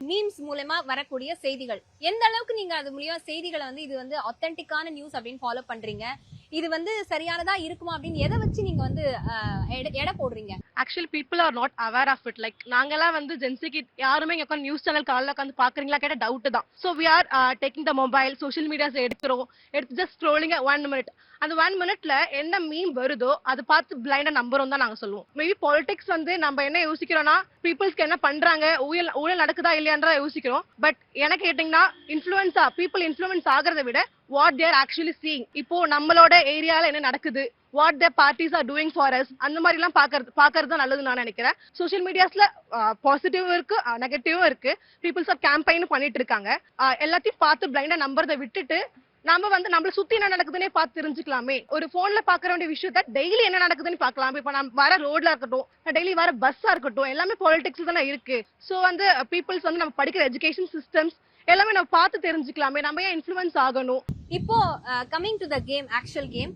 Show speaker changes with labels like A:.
A: Memes மூலமா வரக்கூடிய செய்திகள் எந்த அளவுக்கு நீங்க அது மூலியமா செய்திகளை வந்து இது வந்து ஆத்தென்டிக்கான நியூஸ் அப்படின்னு ஃபாலோ பண்றீங்க, இது வந்து சரியானதா இருக்குமா அப்படின்னு எதை வச்சு நீங்க வந்து எடை போடுறீங்க?
B: Actually people are not aware of it. Like நாங்கெல்லாம் வந்து ஜென்சிக்கு யாருமே இங்க உட்காந்து நியூஸ் சேனல் காலைல உட்காந்து பாக்குறீங்களா கேட்ட டவுட் தான். So we are taking the mobile social medias எடுத்து ஜஸ்ட் ஸ்க்ரோலிங் 1 minute. அந்த 1 minute என்ன மீம் வருதோ அதை பார்த்து பிளைண்டா நம்புறோம் தான் நாங்க சொல்லுவோம். மேபி பாலிடிக்ஸ் வந்து நம்ம என்ன யோசிக்கிறோம்னா பீப்புள்ஸ்க்கு என்ன பண்றாங்க, ஊழல் நடக்குதா இல்லையான்றா யோசிக்கிறோம். பட் எனக்கு கேட்டீங்கன்னா பீப்புள் இன்ஃபுளுன்ஸ் ஆகிறத விட வாட் தேர் ஆக்சுவலி சீயிங், இப்போ நம்மளோட ஏரியால என்ன நடக்குது, what the parties are doing for us, அந்த மாதிரி எல்லாம் பாக்குறது நல்லது நான் நினைக்கிறேன். சோஷியல் மீடியாஸ்ல பாசிட்டிவும் இருக்கு நெகட்டிவும் இருக்கு. பீப்புள்ஸ் ஆர் கேம்பெயின் பண்ணிட்டு இருக்காங்க. எல்லாத்தையும் பார்த்து பிளைண்டா நம்புறதை விட்டுட்டு நம்ம வந்து நம்மள சுத்தி என்ன நடக்குதுன்னே பார்த்து தெரிஞ்சுக்கலாமே. ஒரு போன்ல பாக்குற வேண்டிய விஷயத்த டெய்லி என்ன நடக்குதுன்னு பாக்கலாம். இப்ப நம்ம வர ரோட்ல இருக்கட்டும், டெய்லி வர பஸ்ஸா இருக்கட்டும், எல்லாமே பாலிடிக்ஸ் தானே இருக்கு. சோ வந்து பீப்புள்ஸ் வந்து நம்ம படிக்கிற எஜுகேஷன் சிஸ்டம்ஸ் எல்லாமே நம்ம பார்த்து தெரிஞ்சுக்கலாமே, நம்ம ஏன் இன்ஃப்ளூயன்ஸ் ஆகணும்.
A: இப்போ coming to the game, actual game,